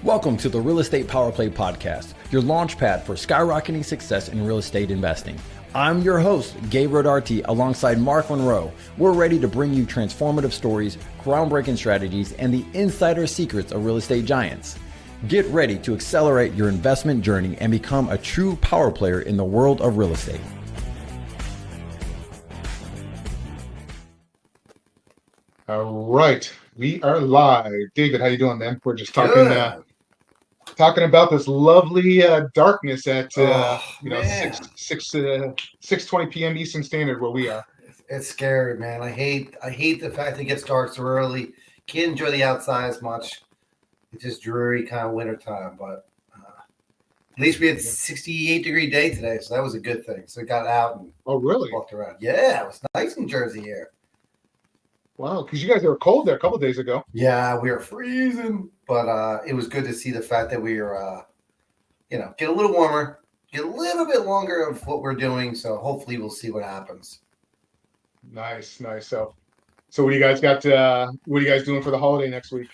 Welcome to the Real Estate Power Play Podcast, your launch pad for skyrocketing success in real estate investing. I'm your host, Gabe Rodarty, alongside Mark Monroe. We're ready to bring you transformative stories, groundbreaking strategies, and the insider secrets of real estate giants. Get ready to accelerate your investment journey and become a true power player in the world of real estate. All right, we are live. David, how you doing, man? We're just talking about this lovely darkness at 6:20 p.m. Eastern Standard where we are. It's scary, man. I hate the fact that it gets dark so early. Can't enjoy the outside as much. It's just dreary kind of wintertime, but at least we had 68-degree day today, so that was a good thing. So I got out and walked around. Yeah, it was nice in Jersey here. Wow, because you guys were cold there a couple of days ago. Yeah, we were freezing, but it was good to see the fact that we were, get a little warmer, get a little bit longer of what we're doing. So hopefully we'll see what happens. Nice. So what do you guys got? What are you guys doing for the holiday next week?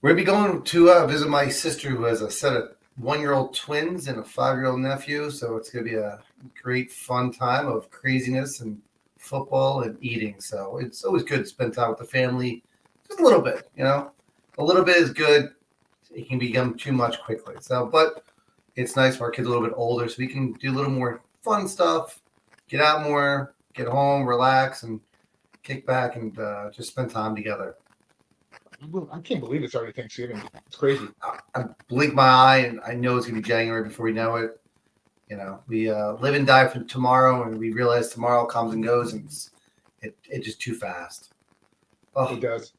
We're going to be going to visit my sister who has a set of 1-year-old twins and a 5-year-old nephew. So it's going to be a great fun time of craziness and football and eating. So it's always good to spend time with the family. Just a little bit, A little bit is good. It can become too much quickly. So, but it's nice for our kids a little bit older so we can do a little more fun stuff, get out more, get home, relax, and kick back and just spend time together. I can't believe it's already Thanksgiving. It's crazy. I blink my eye and I know it's going to be January before we know it. We live and die for tomorrow, and we realize tomorrow comes and goes, and it's just too fast. Oh, it does.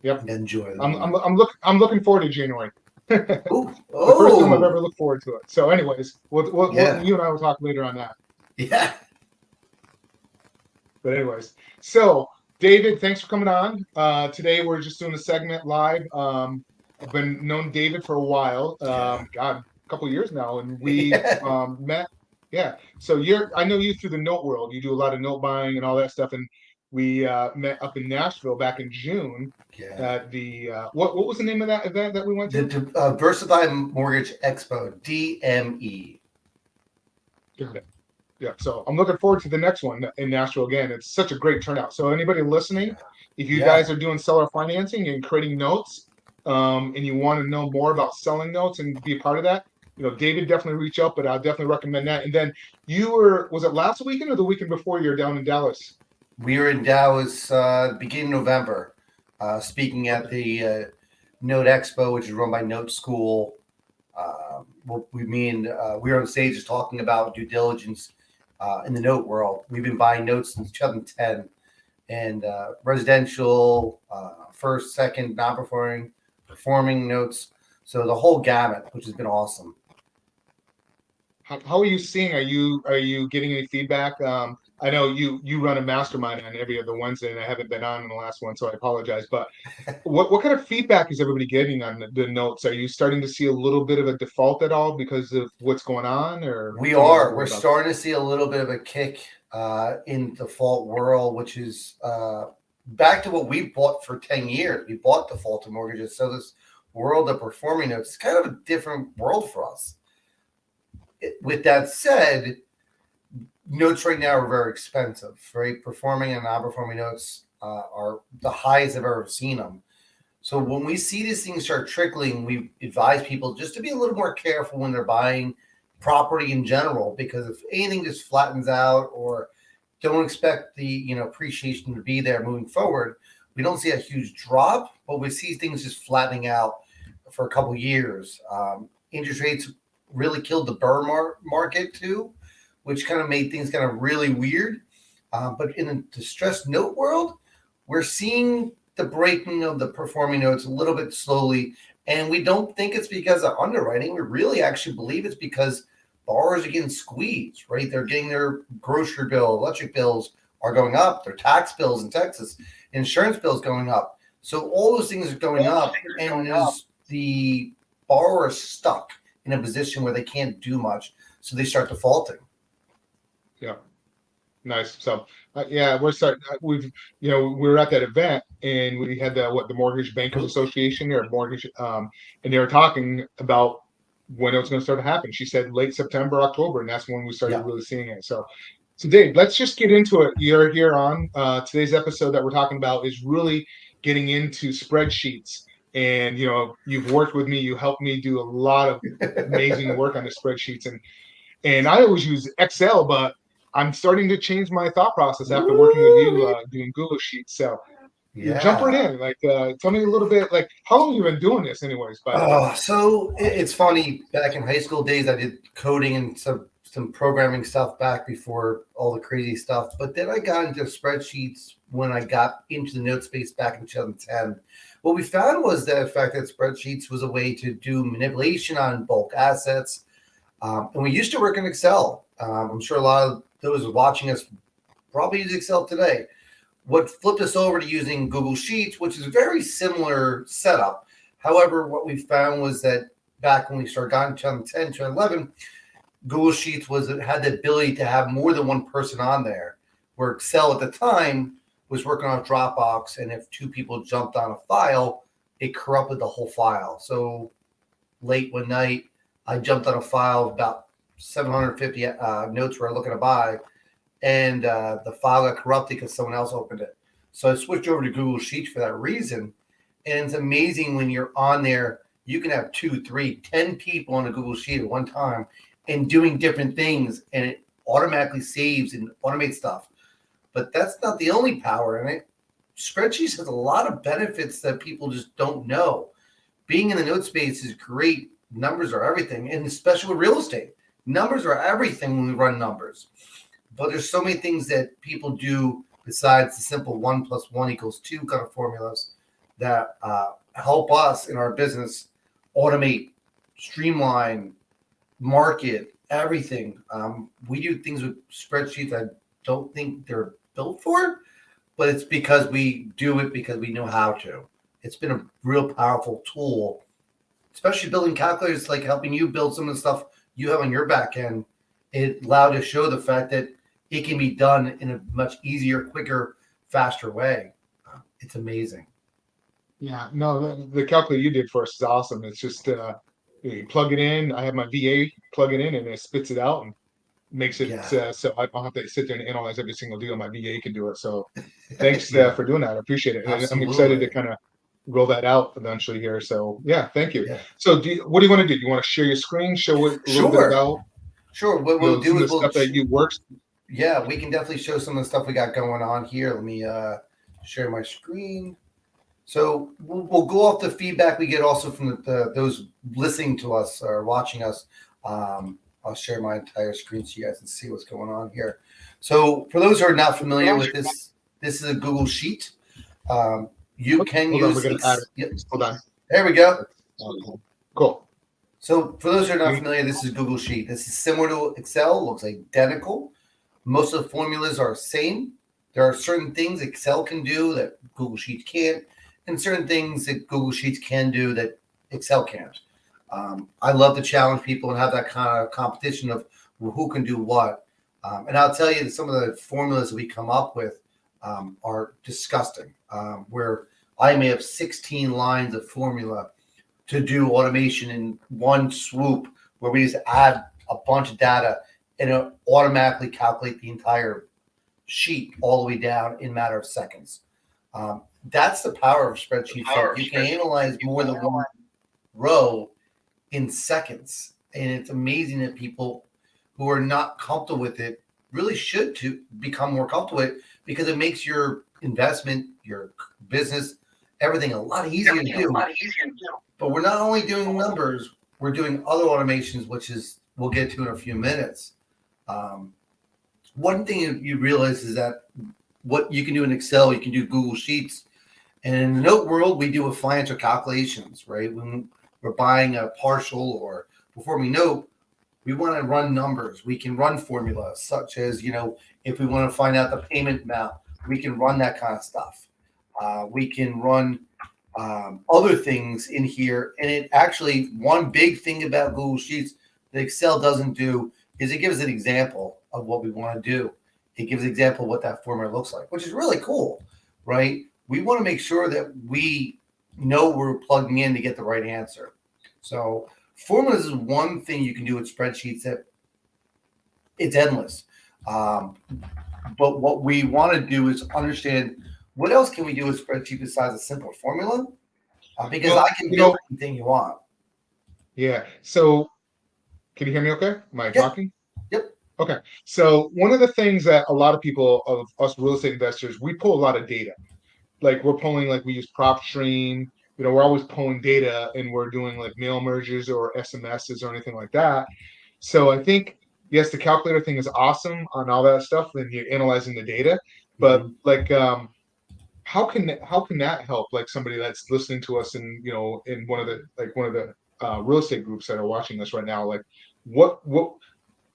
Yep. Enjoy it. I'm looking forward to January. The first time I've ever looked forward to it. So, anyways, we'll you and I will talk later on that. Yeah. But anyways, so David, thanks for coming on. Today we're just doing a segment live. I've been known David for a while. A couple of years now, and we met. Yeah. So I know you through the note world. You do a lot of note buying and all that stuff, and we met up in Nashville back in June at the what was the name of that event that we went to? The Diversified Mortgage Expo, DME. Got it. Yeah, so I'm looking forward to the next one in Nashville again. It's such a great turnout. So anybody listening, if you guys are doing seller financing and creating notes, and you want to know more about selling notes and be a part of that, David, definitely reach out, but I'll definitely recommend that. And then was it last weekend or the weekend before you were down in Dallas? We were in Dallas beginning of November, speaking at the Note Expo, which is run by Note School. We were on stage just talking about due diligence in the note world. We've been buying notes since 2010, and residential, first, second, non-performing, performing notes. So the whole gamut, which has been awesome. How are you seeing? Are you getting any feedback? I know you run a mastermind on every other Wednesday, and I haven't been on in the last one, so I apologize. But what kind of feedback is everybody getting on the notes? Are you starting to see a little bit of a default at all because of what's going on? Or we're starting to see a little bit of a kick in default world, which is back to what we bought for 10 years. We bought defaulted mortgages, so this world of performing notes is kind of a different world for us. With that said, notes right now are very expensive, right? Performing and non-performing notes are the highest I've ever seen them. So when we see these things start trickling, we advise people just to be a little more careful when they're buying property in general, because if anything just flattens out or don't expect the appreciation to be there moving forward, we don't see a huge drop, but we see things just flattening out for a couple of years. Interest rates really killed the burr market too, which kind of made things kind of really weird. But in the distressed note world, we're seeing the breaking of the performing notes a little bit slowly. And we don't think it's because of underwriting. We really actually believe it's because borrowers are getting squeezed, right? They're getting their grocery bill, electric bills are going up, their tax bills in Texas, insurance bills going up. So all those things are going up, and the borrower is stuck in a position where they can't do much. So they start defaulting. Nice. So, yeah, we're starting. We were at that event and we had the Mortgage Bankers Association or mortgage, and they were talking about when it was going to start to happen. She said late September, October, and that's when we started really seeing it. So Dave, let's just get into it. You're here on today's episode that we're talking about is really getting into spreadsheets. And you've worked with me. You helped me do a lot of amazing work on the spreadsheets, and I always use Excel, but I'm starting to change my thought process after working with you doing Google Sheets. So jump right in. Like, tell me a little bit. Like, how long have you been doing this, anyways? So it's funny. Back in high school days, I did coding and some programming stuff back before all the crazy stuff. But then I got into spreadsheets when I got into the note space back in 2010. What we found was the fact that spreadsheets was a way to do manipulation on bulk assets. And we used to work in Excel. I'm sure a lot of those watching us probably use Excel today. What flipped us over to using Google Sheets, which is a very similar setup. However, what we found was that back when we started in 2010, 2011, Google Sheets had the ability to have more than one person on there, where Excel at the time was working on Dropbox, and if two people jumped on a file, it corrupted the whole file. So late one night, I jumped on a file of about 750 notes we're looking to buy, and the file got corrupted because someone else opened it. So I switched over to Google Sheets for that reason. And it's amazing when you're on there, you can have 2, 3, 10 people on a Google Sheet at one time and doing different things, and it automatically saves and automates stuff. But that's not the only power in it. Spreadsheets has a lot of benefits that people just don't know. Being in the note space is great. Numbers are everything, and especially with real estate. Numbers are everything when we run numbers. But there's so many things that people do besides the simple 1 + 1 = 2 kind of formulas that help us in our business automate, streamline, market, everything. We do things with spreadsheets I don't think they're built for, but it's because we do it because we know how to. It's been a real powerful tool, especially building calculators, like helping you build some of the stuff you have on your back end. It allowed to show the fact that it can be done in a much easier, quicker, faster way. It's amazing. Yeah, no, the calculator you did for us is awesome. It's just you plug it in. I have my VA plug it in, and it spits it out and makes it so I don't have to sit there and analyze every single deal. My VA can do it. So thanks for doing that. I appreciate it. Absolutely. I'm excited to kind of roll that out eventually here. So yeah, thank you. Yeah. So what do you want to do? Do you want to share your screen? Show it a little bit about? Sure. What we'll do is stuff that you work. Yeah, we can definitely show some of the stuff we got going on here. Let me share my screen. So we'll go off the feedback we get also from those listening to us or watching us. I'll share my entire screen so you guys can see what's going on here. So for those who are not familiar with this is a Google Sheet. You can use. Hold on. There we go. Cool. So for those who are not familiar, this is Google Sheet. This is similar to Excel. Looks identical. Most of the formulas are the same. There are certain things Excel can do that Google Sheets can't, and certain things that Google Sheets can do that Excel can't. I love to challenge people and have that kind of competition of who can do what. And I'll tell you that some of the formulas that we come up with are disgusting, where I may have 16 lines of formula to do automation in one swoop, where we just add a bunch of data and it'll automatically calculate the entire sheet all the way down in a matter of seconds. That's the power of spreadsheets. You can analyze more than one row in seconds. And it's amazing that people who are not comfortable with it really should to become more comfortable with it, because it makes your investment, your business, everything a lot easier to do. But we're not only doing numbers, we're doing other automations, which is we'll get to in a few minutes. One thing you realize is that what you can do in Excel, you can do Google Sheets. And in the note world, we do with financial calculations, right? When we're buying a partial or performing note, we want to run numbers. We can run formulas such as, if we want to find out the payment amount, we can run that kind of stuff. We can run other things in here. And it actually, one big thing about Google Sheets that Excel doesn't do is it gives an example of what we want to do. It gives an example of what that formula looks like, which is really cool, right? We want to make sure that we know we're plugging in to get the right answer. So formulas is one thing you can do with spreadsheets that it's endless. But what we want to do is understand what else can we do with spreadsheet besides a simple formula? Because I can build anything you want. Yeah. So can you hear me okay? Am I talking? Yep. Okay. So one of the things that a lot of people of us real estate investors, we pull a lot of data. Like we're pulling, like we use PropStream, we're always pulling data and we're doing like mail merges or SMSs or anything like that. So I think, yes, the calculator thing is awesome on all that stuff and you're analyzing the data, but like, how can that help like somebody that's listening to us in one of the real estate groups that are watching us right now? Like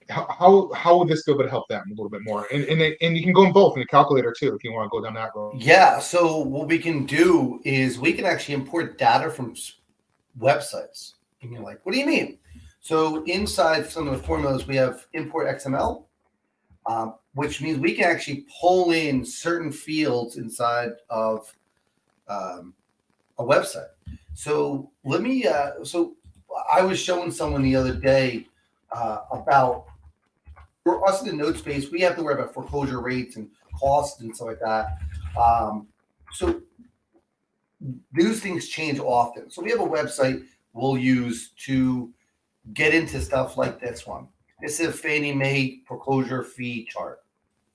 how would this be able to help them a little bit more? And you can go in both in the calculator too if you want to go down that road. Yeah. So what we can do is we can actually import data from websites. And you're like, what do you mean? So inside some of the formulas, we have import XML, which means we can actually pull in certain fields inside of a website. So let me. So I was showing someone the other day about, for us in the note space, we have to worry about foreclosure rates and costs and stuff like that. So those things change often. So we have a website we'll use to get into stuff like this one. This is a Fannie Mae foreclosure fee chart,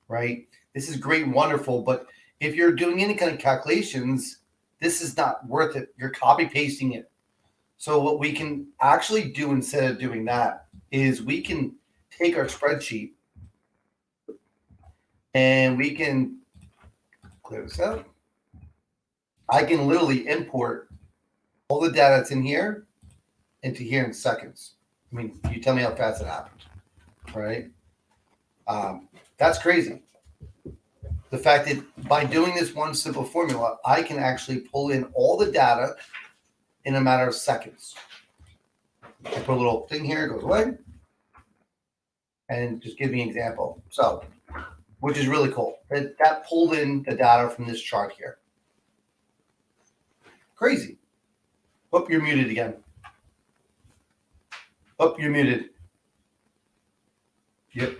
right? This is great and wonderful, but if you're doing any kind of calculations, this is not worth it. You're copy pasting it. So what we can actually do instead of doing that is we can take our spreadsheet and we can clear this out. I can literally import all the data that's in here into here in seconds. I mean, you tell me how fast it happened, right? That's crazy. The fact that by doing this one simple formula, I can actually pull in all the data in a matter of seconds. I put a little thing here, it goes away, and just give me an example. So, which is really cool. That pulled in the data from this chart here. Crazy. Oh, you're muted again. Oh, you're muted. Yep.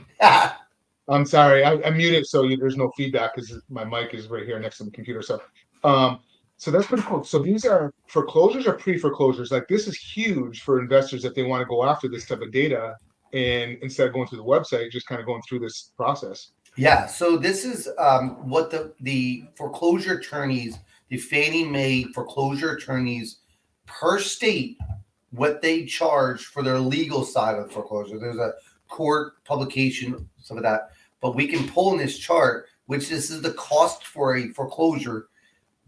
I'm sorry, I muted so there's no feedback because my mic is right here next to the computer. So, so that's pretty cool. So these are foreclosures or pre-foreclosures. Like this is huge for investors if they want to go after this type of data, and instead of going through the website, just kind of going through this process. Yeah. So this is what the foreclosure attorneys, the Fannie Mae foreclosure attorneys per state, what they charge for their legal side of foreclosure. There's a court publication, some of that, but we can pull in this chart, which this is the cost for a foreclosure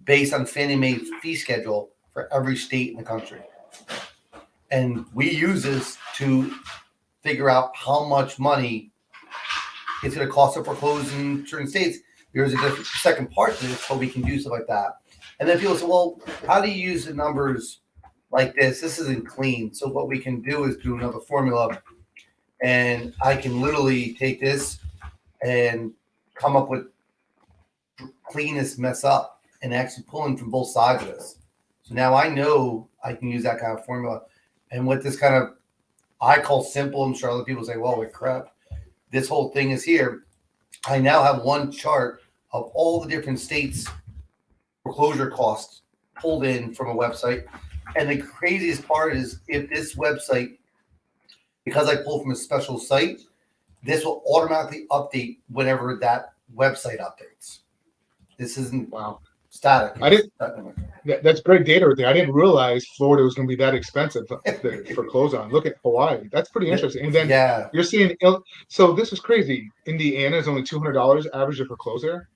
based on Fannie Mae's fee schedule for every state in the country. And we use this to figure out how much money it's going to cost to foreclose in certain states. There's a different second part to this, but we can do stuff like that. And then people say, well, how do you use the numbers like this? This isn't clean. So what we can do is do another formula, and I can literally take this and come up with clean this mess up and actually pulling from both sides of this. So now I know I can use that kind of formula. And what this kind of, I call simple, I'm sure other people say, well, wait, crap. This whole thing is here. I now have one chart of all the different states' foreclosure costs pulled in from a website. And the craziest part is if this website, because I pull from a special site, this will automatically update whenever that website updates. This isn't static. That's great data right there. I didn't realize Florida was going to be that expensive for close on. Look at Hawaii. That's pretty interesting. And then you're seeing, so this is crazy. Indiana is only $200 average for close there.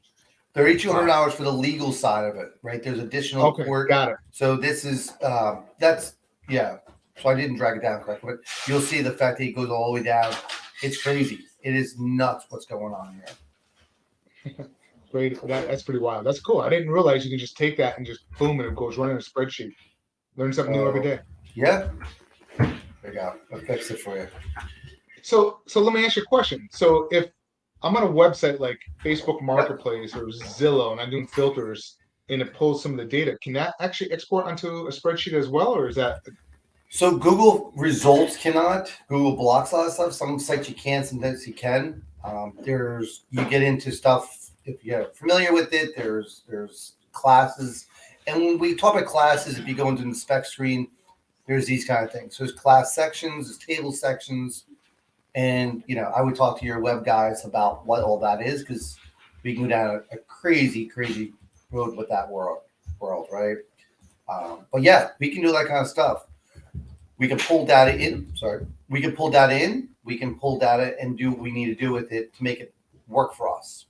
$3,200 for the legal side of it, right? There's additional court. Got it. So this is So I didn't drag it down correctly, but you'll see the fact that it goes all the way down. It's crazy. It is nuts what's going on here. Great. That's pretty wild. That's cool. I didn't realize you can just take that and just boom, and it goes right in a spreadsheet. Learn something new every day. Yeah. There you go. I'll fix it for you. So let me ask you a question. So if I'm on a website like Facebook Marketplace or Zillow, and I'm doing filters, and it pulls some of the data. Can that actually export onto a spreadsheet as well, or is that? So Google results cannot. Google blocks a lot of stuff. Some sites you can, sometimes you can. You get into stuff if you're familiar with it. There's classes, and when we talk about classes, if you go into the spec screen, there's these kind of things. So there's class sections, there's table sections, and I would talk to your web guys about what all that is, because we can go down a crazy road with that world, right? But yeah, we can do that kind of stuff. We can pull data in. We can pull data in. We can pull data and do what we need to do with it to make it work for us.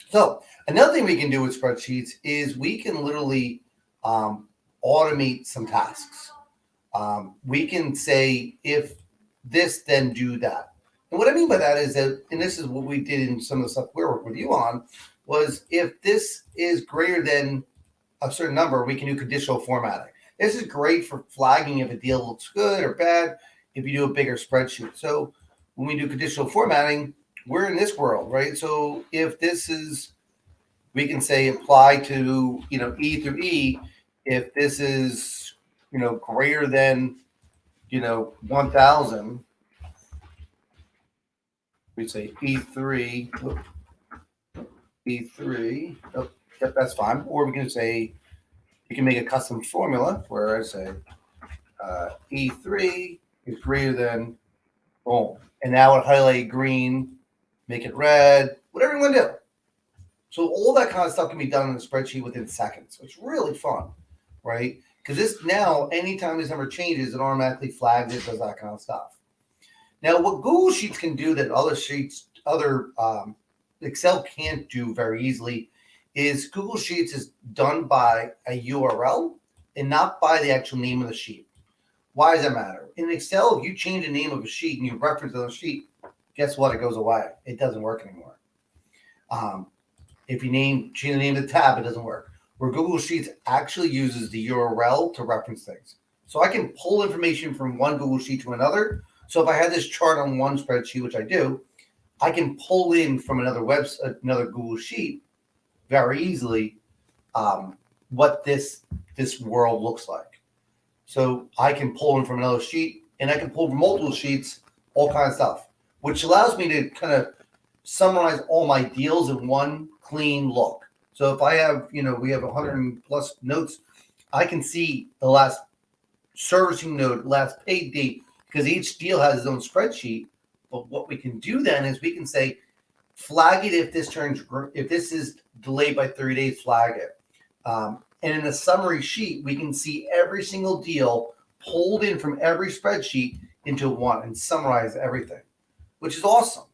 So another thing we can do with spreadsheets is we can literally automate some tasks. We can say, if this, then do that. And what I mean by that is that, and this is what we did in some of the stuff we worked with you on, was if this is greater than a certain number, we can do conditional formatting. This is great for flagging if a deal looks good or bad if you do a bigger spreadsheet. So when we do conditional formatting, we're in this world, right? So if this is, we can say apply to, E through E. If this is, greater than, 1,000, we say E3, E3. Oh, yep, that's fine. Or we can say, you can make a custom formula where I say E3 is greater than, boom. And now it highlight green, make it red, whatever you want to do. So all that kind of stuff can be done in a spreadsheet within seconds. So it's really fun, right? Because this now, anytime this number changes, it automatically flags it, does that kind of stuff. Now, what Google Sheets can do that other Excel can't do very easily is Google Sheets is done by a URL and not by the actual name of the sheet. Why does that matter? In Excel, if you change the name of a sheet and you reference the sheet, guess what? It goes away. It doesn't work anymore. If you change the name of the tab, it doesn't work. Where Google Sheets actually uses the URL to reference things. So I can pull information from one Google Sheet to another. So if I had this chart on one spreadsheet, which I do, I can pull in from another Google Sheet very easily what this world looks like. So I can pull in from another sheet, and I can pull from multiple sheets, all kinds of stuff, which allows me to kind of summarize all my deals in one clean look. So if I have, we have 100 plus notes, I can see the last servicing note, last paid date, because each deal has its own spreadsheet. But what we can do then is we can say, flag it if this is delayed by 30 days, flag it. And in a summary sheet, we can see every single deal pulled in from every spreadsheet into one and summarize everything, which is awesome.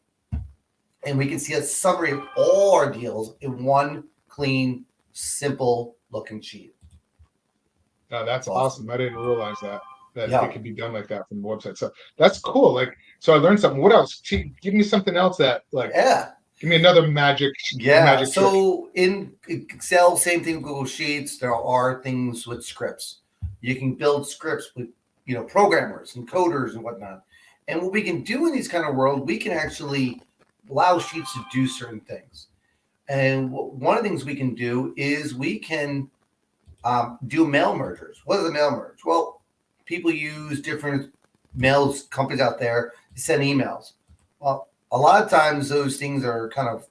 And we can see a summary of all our deals in one clean, simple looking sheet. No, that's awesome. I didn't realize that Yeah. it could be done like that from the website. So that's cool. So I learned something. What else? Give me something else that give me another magic. Yeah. trick. So in Excel, same thing with Google Sheets. There are things with scripts. You can build scripts with, programmers and coders and whatnot. And what we can do in these kind of world, we can actually allow Sheets to do certain things. And one of the things we can do is we can do mail mergers. What is a mail merge? Well, people use different mail companies out there to send emails. Well, a lot of times those things are kind of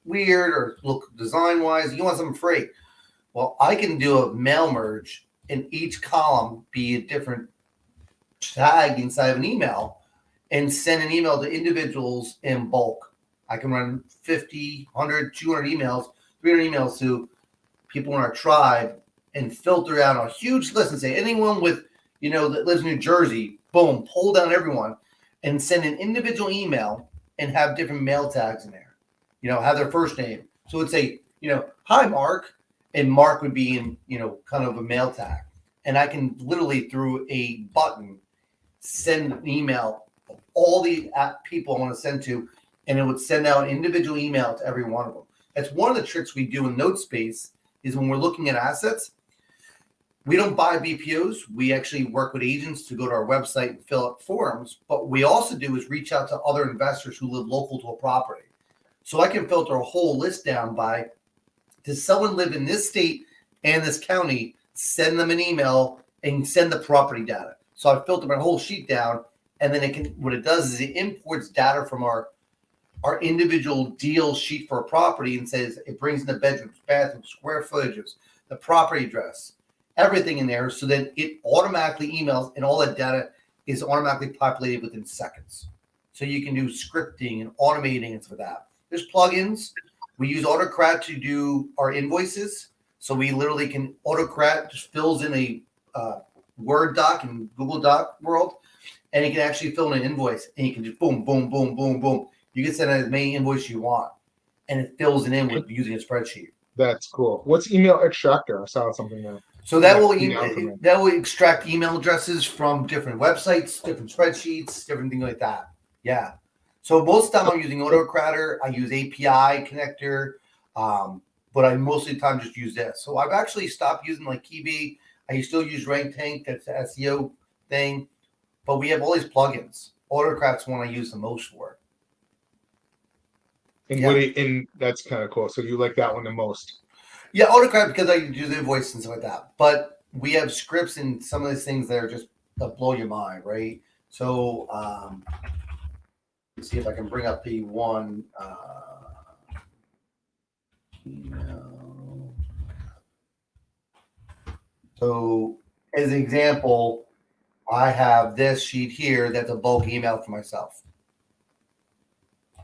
weird or look design-wise. You want something free. Well, I can do a mail merge and each column be a different tag inside of an email and send an email to individuals in bulk. I can run 50, 100, 200 emails, 300 emails to people in our tribe and filter out a huge list and say anyone with, that lives in New Jersey, boom, pull down everyone and send an individual email and have different mail tags in there, have their first name. So it'd say, hi, Mark. And Mark would be in, kind of a mail tag. And I can literally through a button send an email of all the people I want to send to, and it would send out an individual email to every one of them. That's one of the tricks we do in NoteSpace is when we're looking at assets, We don't buy BPOs. We actually work with agents to go to our website and fill out forms. But what we also do is reach out to other investors who live local to a property. So I can filter a whole list down by, does someone live in this state and this county? Send them an email and send the property data. So I filter my whole sheet down, and then what it does is it imports data from our individual deal sheet for a property and says it brings in the bedrooms, bathrooms, square footages, the property address, everything in there, so that it automatically emails, and all that data is automatically populated within seconds. So you can do scripting and automating and for that. There's plugins. We use AutoCrat to do our invoices. So we literally can, AutoCrat just fills in a Word doc in Google Doc world, and you can actually fill in an invoice, and you can just boom, boom, boom, boom, boom. You can send as many invoices you want, and it fills it in with using a spreadsheet. That's cool. What's email extractor? I saw something there. So that will extract email addresses from different websites, different spreadsheets, different things like that. Yeah. So most of the time I'm using AutoCratter. I use API connector, but I most of the time just use this. So I've actually stopped using like Keybee. I still use RankTank. That's the SEO thing. But we have all these plugins. AutoCrat's one I use the most for. And and that's kind of cool. So you like that one the most? Yeah, AutoCrat because I do the invoice and stuff like that. But we have scripts and some of these things that are just that blow your mind, right? So let's see if I can bring up the one email. So as an example, I have this sheet here that's a bulk email for myself.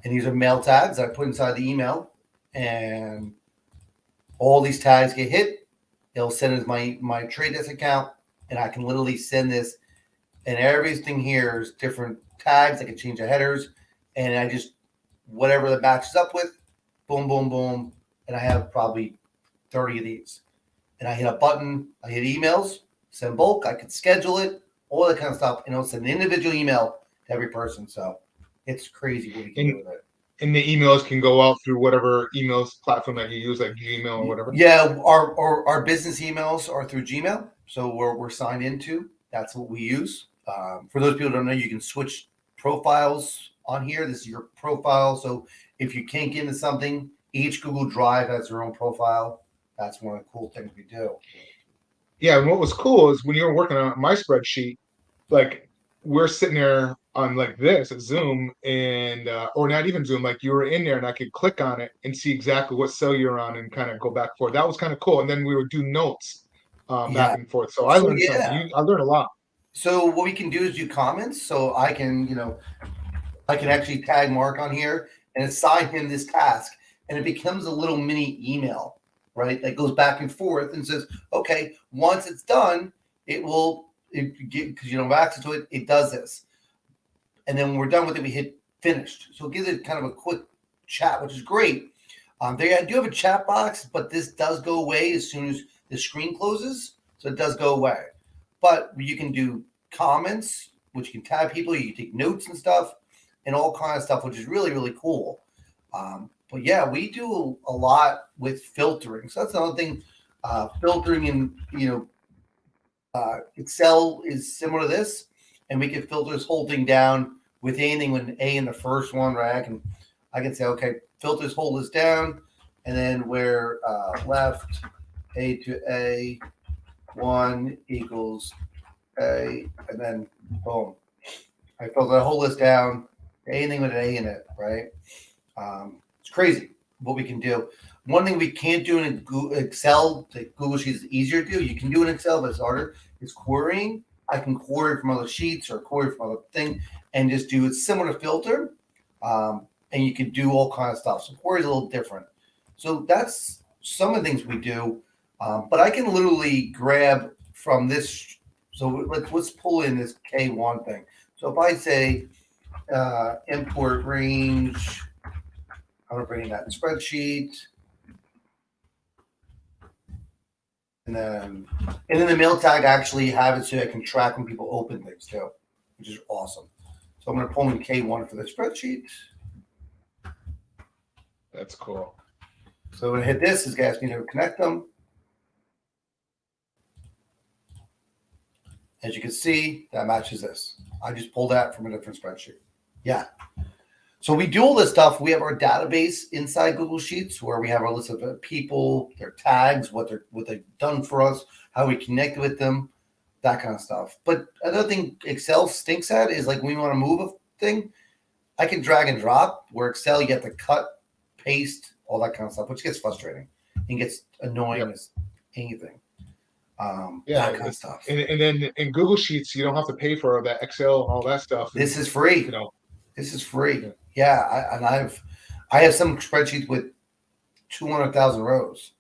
And these are mail tags I put inside the email, and all these tags get hit. It'll send as my trade desk account, and I can literally send this. And everything here is different tags. I can change the headers, and I just whatever that matches up with, boom, boom, boom, and I have probably 30 of these. And I hit a button. I hit emails, send bulk. I can schedule it, all that kind of stuff, and it'll send an individual email to every person. So it's crazy what you can do with it. And the emails can go out through whatever emails platform that you use, like Gmail or whatever. Yeah, our business emails are through Gmail, so we're signed into. That's what we use. For those people who don't know, you can switch profiles on here. This is your profile. So if you can't get into something, each Google Drive has their own profile. That's one of the cool things we do. Yeah, and what was cool is when you were working on my spreadsheet, like we're sitting there on like this at Zoom and or not even Zoom, like you were in there and I could click on it and see exactly what cell you're on and kind of go back and forth. That was kind of cool. And then we would do notes back and forth. So I learned something. I learned a lot. So what we can do is do comments. So I can, I can actually tag Mark on here and assign him this task, and it becomes a little mini email, right? That goes back and forth and says, okay, once it's done, because you don't have access to it, it does this. And then when we're done with it, we hit finished. So it gives it kind of a quick chat, which is great. They do have a chat box, but this does go away as soon as the screen closes. So it does go away. But you can do comments, which you can tag people. You can take notes and stuff and all kinds of stuff, which is really, really cool. But yeah, we do a lot with filtering. So that's another thing. Filtering in, Excel is similar to this. And we can filter this whole thing down with anything with an A in the first one, right? I can say, okay, filter this whole list down, and then where left A to A 1 equals A, and then boom. I filter the whole list down, anything with an A in it, right? It's crazy what we can do. One thing we can't do in Excel, that Google Sheets is easier to do, you can do in Excel, but it's harder, is querying. I can query from other sheets or query from other thing and just do it similar to filter. And you can do all kinds of stuff. So query is a little different. So that's some of the things we do. But I can literally grab from this. So let's pull in this K1 thing. So if I say import range, I'm going to bring in that spreadsheet. And then the mail tag, I actually have it so I can track when people open things too, which is awesome. So I'm going to pull in K1 for the spreadsheet. That's cool. So when I hit this, it's asking me to connect them. As you can see, that matches this. I just pulled that from a different spreadsheet. Yeah. So we do all this stuff. We have our database inside Google Sheets where we have our list of people, their tags, what they've done for us, how we connect with them, that kind of stuff. But another thing Excel stinks at is like when we want to move a thing, I can drag and drop. Where Excel, you have to cut, paste, all that kind of stuff, which gets frustrating and gets annoying as anything. That kind of stuff. And then in Google Sheets, you don't have to pay for that Excel, all that stuff. This is free. This is free. I have some spreadsheets with 200,000 rows.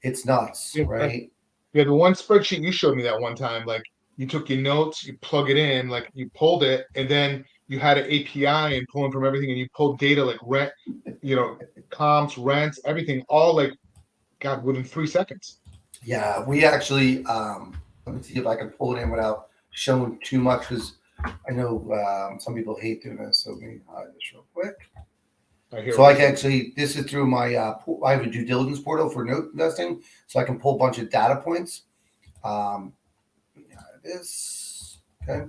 It's nuts, right? Yeah, the one spreadsheet you showed me that one time, like you took your notes, you plug it in, like you pulled it, and then you had an API and pulling from everything, and you pulled data like rent, comps, rents, everything, all like, God, within 3 seconds. Yeah, we actually, let me see if I can pull it in without showing too much, because I know some people hate doing this, so let me hide this real quick. So I can actually, this is through my, I have a due diligence portal for note investing, so I can pull a bunch of data points. This, okay.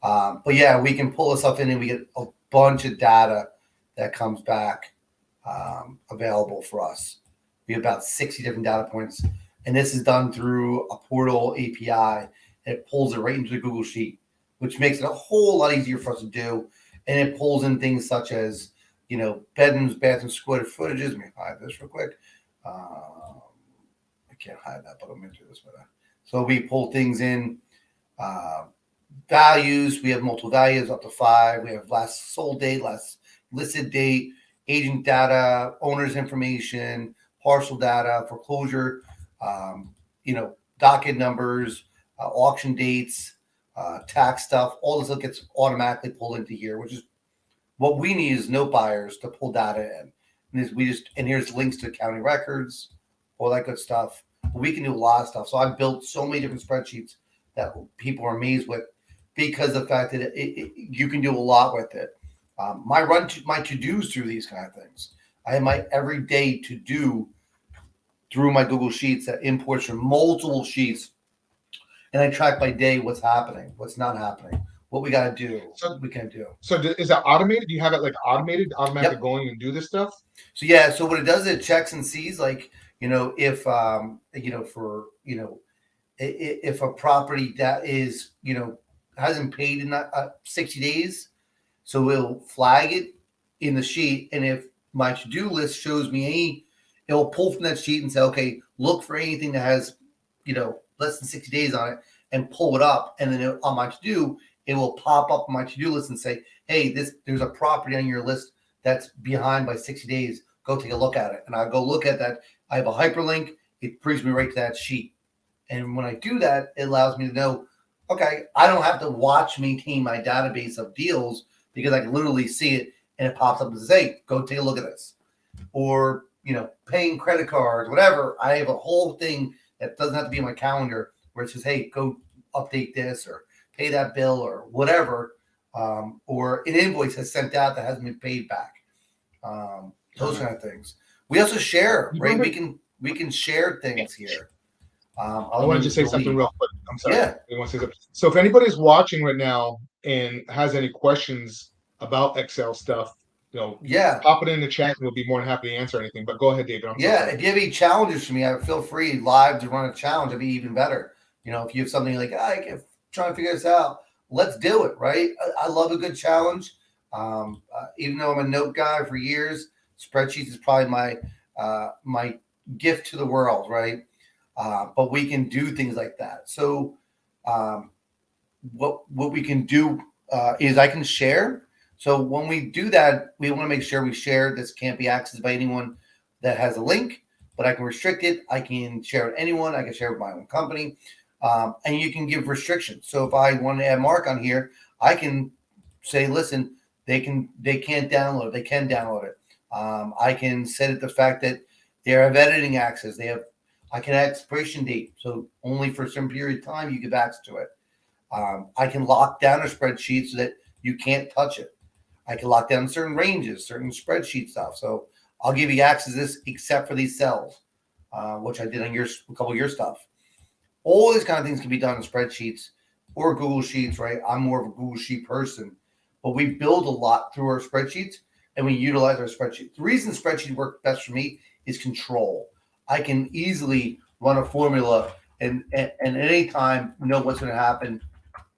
But yeah, we can pull this stuff in and we get a bunch of data that comes back available for us. We have about 60 different data points, and this is done through a portal API, and it pulls it right into the Google Sheet, which makes it a whole lot easier for us to do. And it pulls in things such as, bedrooms, bathrooms, square footages. Let me hide this real quick. I can't hide that, but I'm going to do this with that. So we pull things in, values. We have multiple values up to 5. We have last sold date, last listed date, agent data, owner's information, parcel data, foreclosure, docket numbers, auction dates, tax stuff. All this stuff gets automatically pulled into here, which is what we need is note buyers to pull data in. And here's links to county records, all that good stuff. But we can do a lot of stuff. So I've built so many different spreadsheets that people are amazed with because of the fact that you can do a lot with it. My to-dos through these kind of things. I have my everyday to-do through my Google Sheets that imports from multiple sheets. And I track by day what's happening, what's not happening, what we got to do, what we can do. So is that automated? Do you have it like automatically going and do this stuff? So yeah, so what it does, it checks and sees like, if if a property that is, hasn't paid in 60 days, so it'll flag it in the sheet. And if my to-do list shows me it'll pull from that sheet and say, okay, look for anything that has, less than 60 days on it and pull it up. And then on my to-do, it will pop up on my to-do list and say, hey, there's a property on your list that's behind by 60 days. Go take a look at it. And I'll go look at that. I have a hyperlink. It brings me right to that sheet. And when I do that, it allows me to know, okay, I don't have to maintain my database of deals because I can literally see it and it pops up and says, hey, go take a look at this. Or, paying credit cards, whatever. I have a whole thing that doesn't have to be in my calendar where it says, hey, go update this or pay that bill or whatever. Or an invoice has sent out that hasn't been paid back. Those kind of things. We also share, right? We can share things here. I want to just say something real quick. I'm sorry. Yeah. I want to say something. So if anybody's watching right now and has any questions about Excel stuff, pop it in the chat and we'll be more than happy to answer anything. But go ahead, David. If you have any challenges for me, feel free live to run a challenge. It'd be even better. If you have something like, I can try to figure this out, let's do it, right? I love a good challenge. Even though I'm a note guy for years, spreadsheets is probably my gift to the world, right? But we can do things like that. So what we can do is I can share. So when we do that, we want to make sure we share. This can't be accessed by anyone that has a link, but I can restrict it. I can share with anyone. I can share with my own company. And you can give restrictions. So if I want to add Mark on here, I can say, listen, they can't download it. They can download it. I can set it the fact that they have editing access. I can add expiration date. So only for a certain period of time, you give access to it. I can lock down a spreadsheet so that you can't touch it. I can lock down certain ranges, certain spreadsheet stuff. So I'll give you access to this except for these cells, which I did on a couple of your stuff. All these kind of things can be done in spreadsheets or Google Sheets, right? I'm more of a Google Sheet person, but we build a lot through our spreadsheets and we utilize our spreadsheets. The reason spreadsheets work best for me is control. I can easily run a formula and at any time know what's going to happen,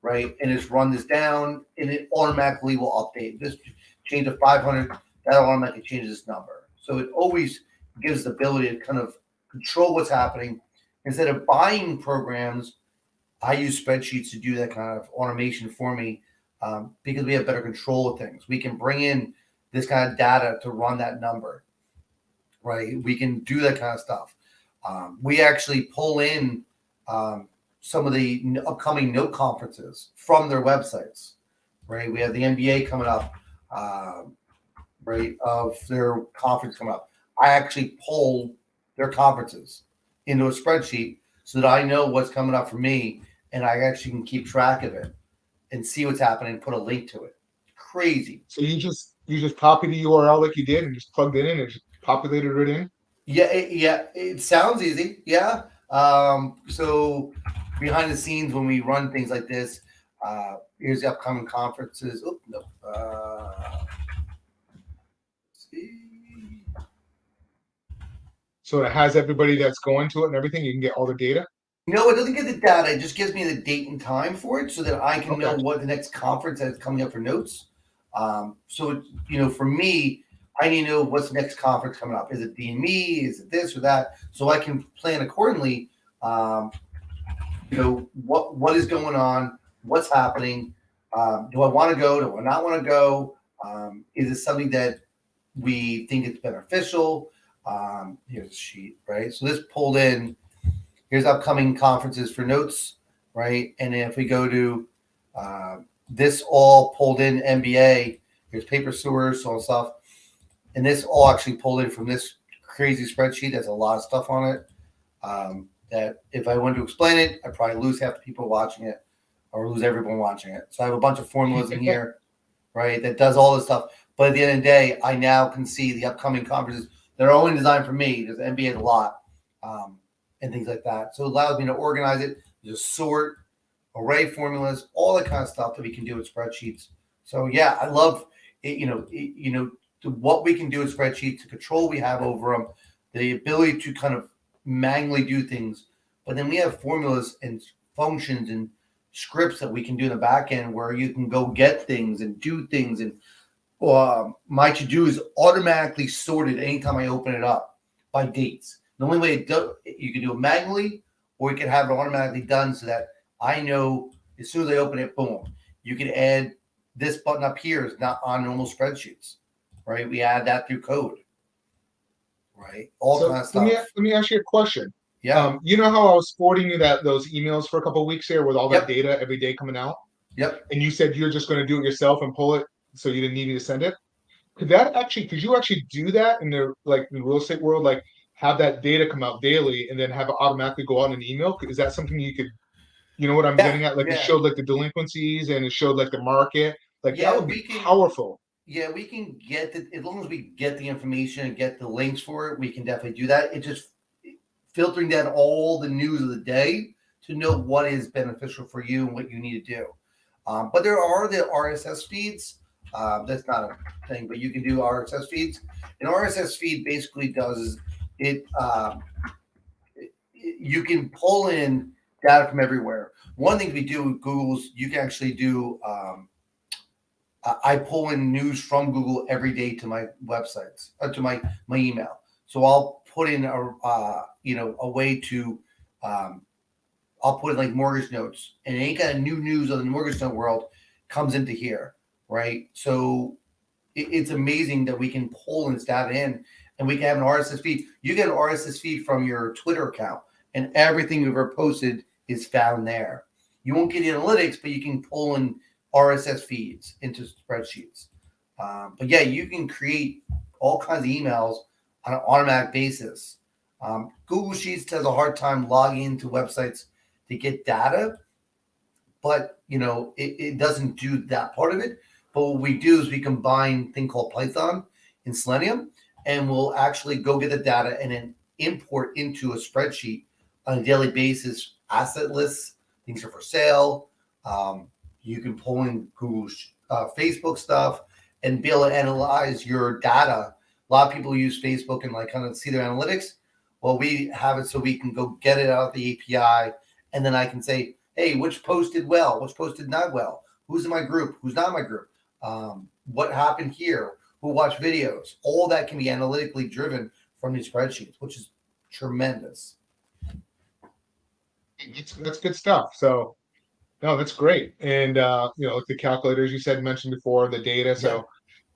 right? And just run this down and it automatically will update. This change of 500, that automatically changes this number. So it always gives the ability to kind of control what's happening. Instead of buying programs, I use spreadsheets to do that kind of automation for me because we have better control of things. We can bring in this kind of data to run that number, right? We can do that kind of stuff. We actually pull in some of the upcoming note conferences from their websites, right? We have the NBA coming up, right, of their conference coming up. I actually pull their conferences into a spreadsheet so that I know what's coming up for me and I actually can keep track of it and see what's happening and put a link to it. Crazy. So you just copy the URL like you did and just plugged it in and just populated it in? Yeah, it sounds easy. Yeah. So behind the scenes when we run things like this, here's the upcoming conferences. Oh, no. Let's see. So it has everybody that's going to it and everything. You can get all the data. No, it doesn't get the data. It just gives me the date and time for it so that I can know what the next conference that's coming up for notes. So, for me, I need to know what's the next conference coming up. Is it DME? Is it this or that? So I can plan accordingly. What is going on? What's happening? Do I want to go? Do I not want to go? Is it something that we think is beneficial? Here's a sheet, right? So this pulled in. Here's upcoming conferences for notes, right? And then if we go to this all pulled in NBA, here's paper sewers, all stuff. And this all actually pulled in from this crazy spreadsheet. There's a lot of stuff on it that if I wanted to explain it, I'd probably lose half the people watching it or lose everyone watching it. So I have a bunch of formulas in here, right, that does all this stuff. But at the end of the day, I now can see the upcoming conferences. They're only designed for me. There's NBA a lot. And things like that. So it allows me to organize it, just sort, array formulas, all that kind of stuff that we can do with spreadsheets. So yeah, I love it, what we can do with spreadsheets, the control we have over them, the ability to kind of manually do things. But then we have formulas and functions and scripts that we can do in the back end where you can go get things and do things. And my to-do is automatically sorted anytime I open it up by dates. The only way you can do it manually, or you can have it automatically done so that I know as soon as I open it, boom. You can add this button up here is not on normal spreadsheets, right? We add that through code, right? All kind of stuff. Let me ask you a question. Yeah. You know how I was forwarding you those emails for a couple of weeks there with all that data every day coming out? Yep. And you said you're just going to do it yourself and pull it, so you didn't need me to send it. Could you actually do that in the real estate world? Like, have that data come out daily and then have it automatically go out in an email? Is that something you could, you know what I'm getting at? Like it showed like the delinquencies and it showed like the market. Like that would be powerful. Yeah, we can get as long as we get the information and get the links for it, we can definitely do that. It's just filtering down all the news of the day to know what is beneficial for you and what you need to do. But there are the RSS feeds. That's not a thing, but you can do RSS feeds. An RSS feed basically does you can pull in data from everywhere. One thing we do with Google's, you can actually do. I pull in news from Google every day to my websites, to my email. So I'll put in a way to. I'll put in like mortgage notes, and any kind of new news on the mortgage note world comes into here, right? So it's amazing that we can pull this data in. And we can have an RSS feed. You get an RSS feed from your Twitter account, and everything you've ever posted is found there. You won't get analytics, but you can pull in RSS feeds into spreadsheets. But yeah, you can create all kinds of emails on an automatic basis. Google Sheets has a hard time logging into websites to get data, but it doesn't do that part of it. But what we do is we combine a thing called Python and Selenium, and we'll actually go get the data and then import into a spreadsheet on a daily basis, asset lists, things are for sale, You can pull in Google's Facebook stuff and be able to analyze your data. A lot of people use Facebook and like kind of see their analytics. Well, we have it so we can go get it out of the API, and then I can say, hey, which post did well, which post did not well, who's in my group, who's not in my group, what happened here, who watched videos. All that can be analytically driven from these spreadsheets, which is tremendous. That's good stuff. So, no, that's great. And like the calculators you mentioned before, the data. So,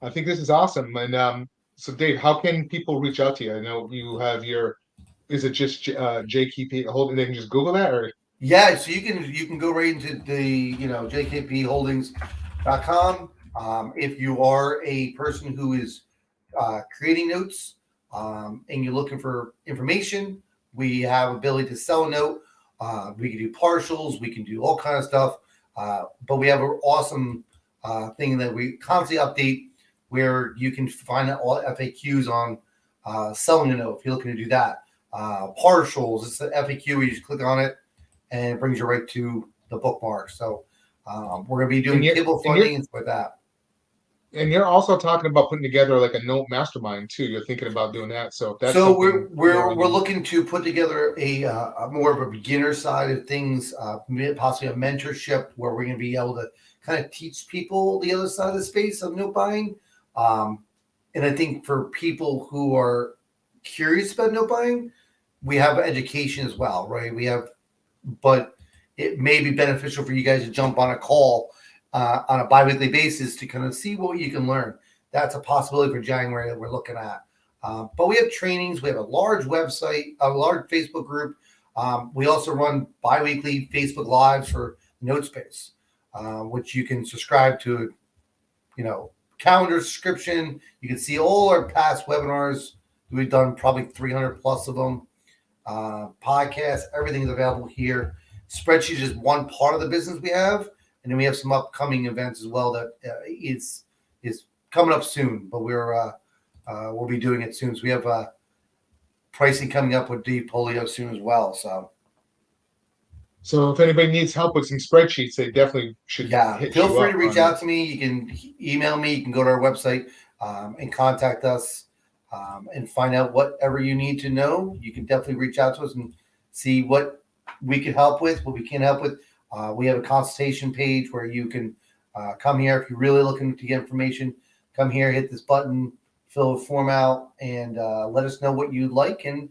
I think this is awesome. And so, Dave, how can people reach out to you? I know you have your. Is it just JKP Holding? They can just Google that, or yeah. So you can go right into the jkpholdings.com. If you are a person who is creating notes and you're looking for information, we have ability to sell a note. We can do partials. We can do all kind of stuff. But we have an awesome thing that we constantly update where you can find all FAQs on selling a note if you're looking to do that. Partials, it's an FAQ where you just click on it and it brings you right to the bookmark. So we're going to be doing table funding and stuff like that. And you're also talking about putting together like a note mastermind too. You're thinking about doing that. So if that's we're looking to put together a more of a beginner side of things, possibly a mentorship where we're going to be able to kind of teach people the other side of the space of note buying. And I think for people who are curious about note buying, we have education as well, right? But it may be beneficial for you guys to jump on a call on a bi-weekly basis to kind of see what you can learn. That's a possibility for January that we're looking at. But we have trainings. We have a large website, a large Facebook group. We also run bi-weekly Facebook Lives for NoteSpace, which you can subscribe to, calendar subscription. You can see all our past webinars. We've done probably 300 plus of them. Podcasts, everything is available here. Spreadsheet is one part of the business we have. And then we have some upcoming events as well that is coming up soon, but we'll be doing it soon. So we have pricing coming up with Dave Polio soon as well. So if anybody needs help with some spreadsheets, they definitely should. Feel free to reach out to me. You can email me. You can go to our website and contact us and find out whatever you need to know. You can definitely reach out to us and see what we can help with, what we can help with. We have a consultation page where you can come here if you're really looking to get information. Come here, hit this button, fill a form out, and let us know what you'd like, and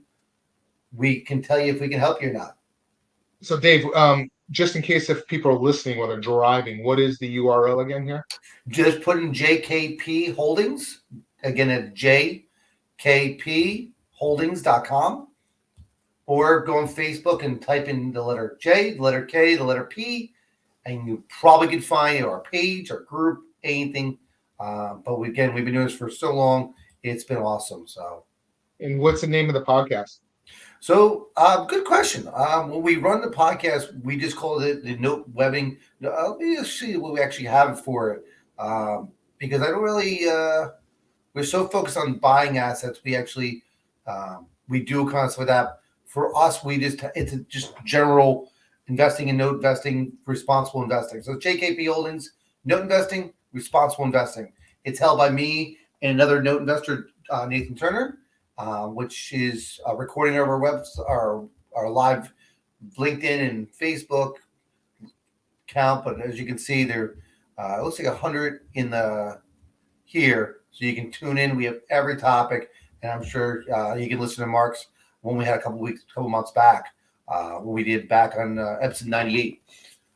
we can tell you if we can help you or not. So, Dave, just in case if people are listening while they're driving, what is the URL again here? Just put in JKP Holdings, again at jkpholdings.com. Or go on Facebook and type in the letter J, the letter K, the letter P, and you probably can find our page, our group, anything. But we've been doing this for so long. It's been awesome. So, and what's the name of the podcast? So, good question. When we run the podcast, we just call it the Note Webbing. Let me just see what we actually have for it. Because I don't really, we're so focused on buying assets. We actually, we do kind of with that. For us, it's just general investing in note investing, responsible investing. So JKP Holdings, note investing, responsible investing. It's held by me and another note investor, Nathan Turner, which is recording of our live LinkedIn and Facebook account. But as you can see, there it looks like 100 in the here, so you can tune in. We have every topic, and I'm sure you can listen to Mark's when we had a couple months back, when we did back on episode 98.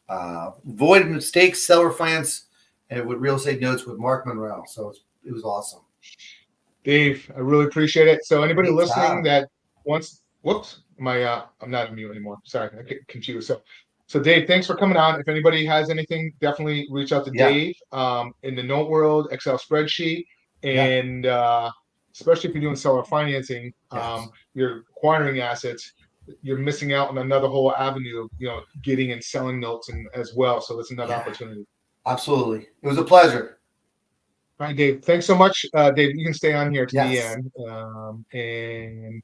Avoid mistakes, seller finance, and with real estate notes with Mark Monroe. So it was awesome. Dave, I really appreciate it. So anybody listening that wants, I'm not on mute anymore. Sorry, I get confused. So Dave, thanks for coming on. If anybody has anything, definitely reach out to Dave in the note world, Excel spreadsheet, and especially if you're doing seller financing, you're acquiring assets, you're missing out on another whole avenue of, getting and selling notes and as well. So that's another opportunity. Absolutely. It was a pleasure. All right, Dave. Thanks so much. Dave, you can stay on here to the end. And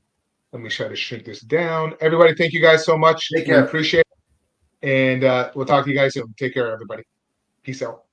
let me try to shrink this down. Everybody, thank you guys so much. Take care. We appreciate it. And we'll talk to you guys soon. Take care, everybody. Peace out.